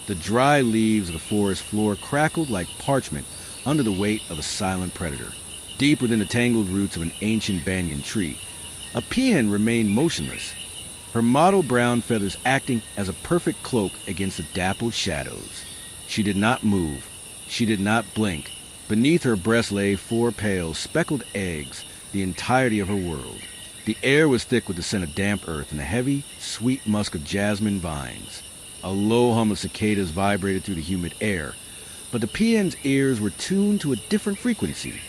The dry leaves of the forest floor crackled like parchment under the weight of a silent predator. Deep within the tangled roots of an ancient banyan tree, a peahen remained motionless, her mottled brown feathers acting as a perfect cloak against the dappled shadows. She did not move. She did not blink. Beneath her breast lay 4 pale, speckled eggs, the entirety of her world. The air was thick with the scent of damp earth and the heavy, sweet musk of jasmine vines. A low hum of cicadas vibrated through the humid air, but the peahen's ears were tuned to a different frequency.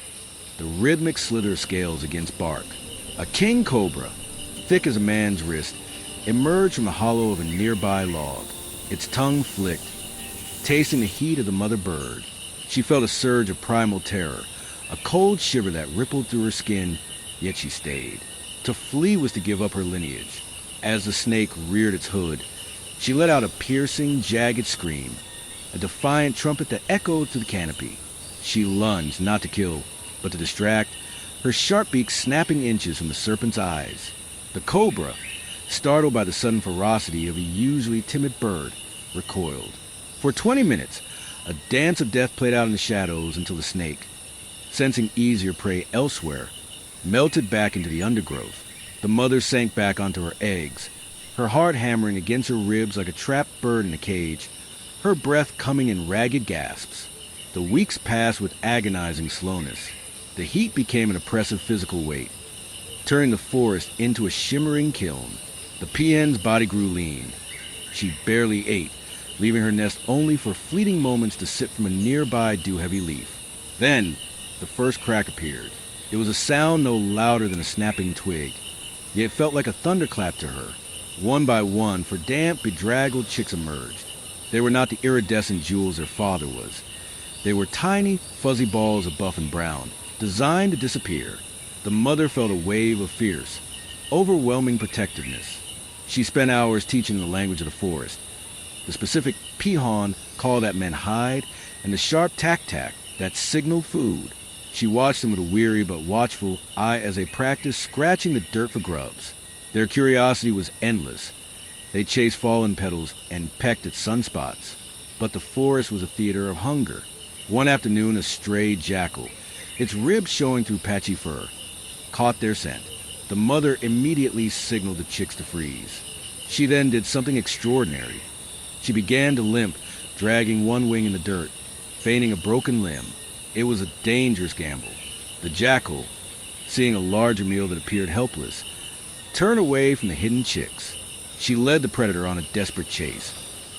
The rhythmic slither of scales against bark. A king cobra, thick as a man's wrist, emerged from the hollow of a nearby log. Its tongue flicked, tasting the heat of the mother bird. She felt a surge of primal terror, a cold shiver that rippled through her skin, yet she stayed. To flee was to give up her lineage. As the snake reared its hood, she let out a piercing, jagged scream, a defiant trumpet that echoed through the canopy. She lunged, not to kill, but to distract, her sharp beak snapping inches from the serpent's eyes. The cobra, startled by the sudden ferocity of a usually timid bird, recoiled. For 20 minutes, a dance of death played out in the shadows until the snake, sensing easier prey elsewhere, melted back into the undergrowth. The mother sank back onto her eggs, her heart hammering against her ribs like a trapped bird in a cage, her breath coming in ragged gasps. The weeks passed with agonizing slowness. The heat became an oppressive physical weight, turning the forest into a shimmering kiln. The peahen's body grew lean. She barely ate, leaving her nest only for fleeting moments to sip from a nearby dew-heavy leaf. Then, the first crack appeared. It was a sound no louder than a snapping twig, yet it felt like a thunderclap to her. One by one, for damp, bedraggled chicks emerged. They were not the iridescent jewels their father was. They were tiny, fuzzy balls of buff and brown, designed to disappear. The mother felt a wave of fierce, overwhelming protectiveness. She spent hours teaching the language of the forest, the specific peahon call that meant hide, and the sharp tack-tack that signaled food. She watched them with a weary but watchful eye as they practiced scratching the dirt for grubs. Their curiosity was endless. They chased fallen petals and pecked at sunspots. But the forest was a theater of hunger. One afternoon, a stray jackal, its ribs showing through patchy fur, caught their scent. The mother immediately signaled the chicks to freeze. She then did something extraordinary. She began to limp, dragging one wing in the dirt, feigning a broken limb. It was a dangerous gamble. The jackal, seeing a larger meal that appeared helpless, turned away from the hidden chicks. She led the predator on a desperate chase,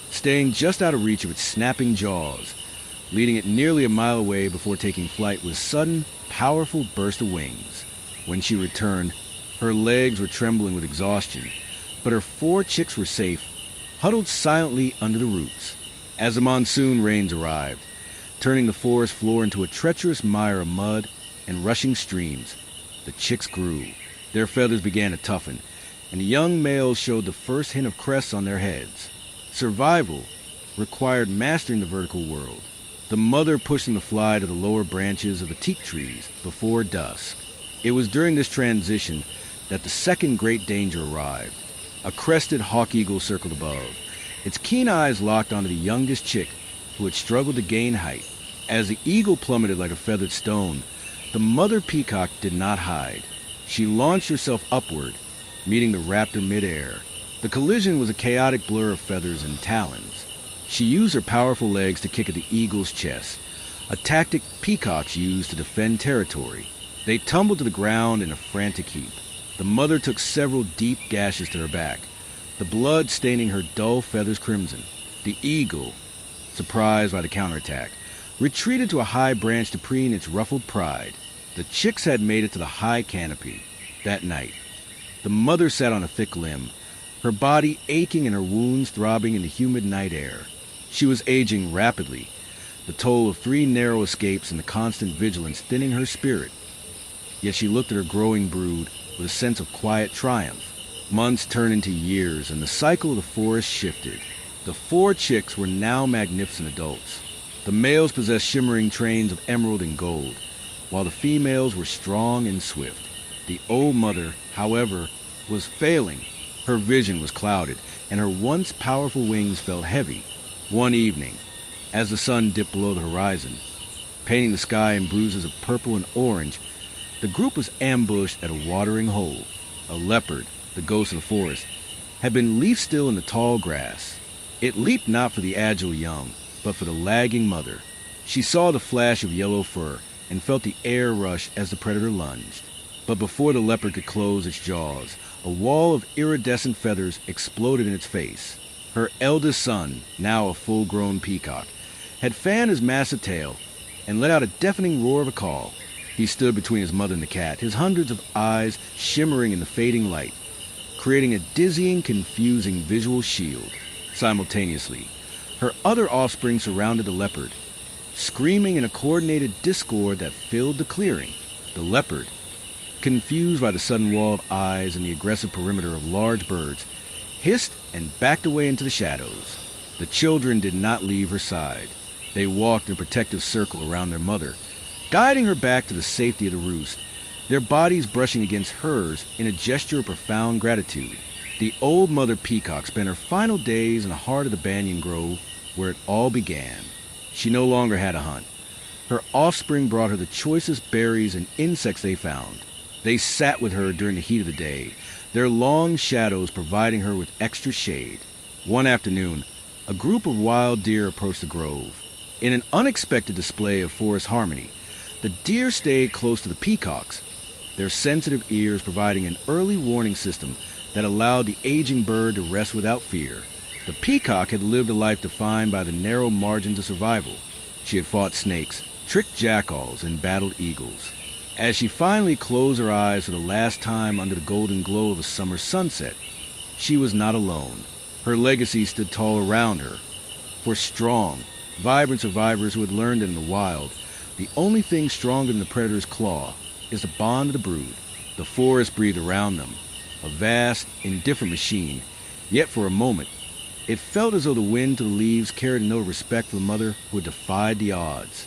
staying just out of reach of its snapping jaws, leading it nearly a mile away before taking flight with a sudden, powerful burst of wings. When she returned, her legs were trembling with exhaustion, but her 4 chicks were safe, huddled silently under the roots. As the monsoon rains arrived, turning the forest floor into a treacherous mire of mud and rushing streams, the chicks grew. Their feathers began to toughen, and the young males showed the first hint of crests on their heads. Survival required mastering the vertical world. The mother pushed them to fly to the lower branches of the teak trees before dusk. It was during this transition that the second great danger arrived. A crested hawk eagle circled above, its keen eyes locked onto the youngest chick, who had struggled to gain height. As the eagle plummeted like a feathered stone, the mother peacock did not hide. She launched herself upward, meeting the raptor midair. The collision was a chaotic blur of feathers and talons. She used her powerful legs to kick at the eagle's chest, a tactic peacocks use to defend territory. They tumbled to the ground in a frantic heap. The mother took several deep gashes to her back, the blood staining her dull feathers crimson. The eagle, surprised by the counterattack, retreated to a high branch to preen its ruffled pride. The chicks had made it to the high canopy. That night, the mother sat on a thick limb, her body aching and her wounds throbbing in the humid night air. She was aging rapidly, the toll of 3 narrow escapes and the constant vigilance thinning her spirit. Yet she looked at her growing brood with a sense of quiet triumph. Months turned into years, and the cycle of the forest shifted. The 4 chicks were now magnificent adults. The males possessed shimmering trains of emerald and gold, while the females were strong and swift. The old mother, however, was failing. Her vision was clouded, and her once powerful wings felt heavy. One evening, as the sun dipped below the horizon, painting the sky in bruises of purple and orange, the group was ambushed at a watering hole. A leopard, the ghost of the forest, had been leaf still in the tall grass. It leaped not for the agile young, but for the lagging mother. She saw the flash of yellow fur and felt the air rush as the predator lunged. But before the leopard could close its jaws, a wall of iridescent feathers exploded in its face. Her eldest son, now a full-grown peacock, had fanned his massive tail and let out a deafening roar of a call. He stood between his mother and the cat, his hundreds of eyes shimmering in the fading light, creating a dizzying, confusing visual shield. Simultaneously, her other offspring surrounded the leopard, screaming in a coordinated discord that filled the clearing. The leopard, confused by the sudden wall of eyes and the aggressive perimeter of large birds, hissed and backed away into the shadows. The children did not leave her side. They walked in a protective circle around their mother, guiding her back to the safety of the roost, their bodies brushing against hers in a gesture of profound gratitude. The old mother peacock spent her final days in the heart of the banyan grove where it all began. She no longer had a hunt. Her offspring brought her the choicest berries and insects they found. They sat with her during the heat of the day, their long shadows providing her with extra shade. One afternoon, a group of wild deer approached the grove. In an unexpected display of forest harmony, the deer stayed close to the peacocks, their sensitive ears providing an early warning system that allowed the aging bird to rest without fear. The peacock had lived a life defined by the narrow margins of survival. She had fought snakes, tricked jackals, and battled eagles. As she finally closed her eyes for the last time under the golden glow of a summer sunset, she was not alone. Her legacy stood tall around her. For strong, vibrant survivors who had learned that in the wild, the only thing stronger than the predator's claw is the bond of the brood. The forest breathed around them, a vast, indifferent machine, yet for a moment, it felt as though the wind to the leaves carried a note of respect for the mother who had defied the odds.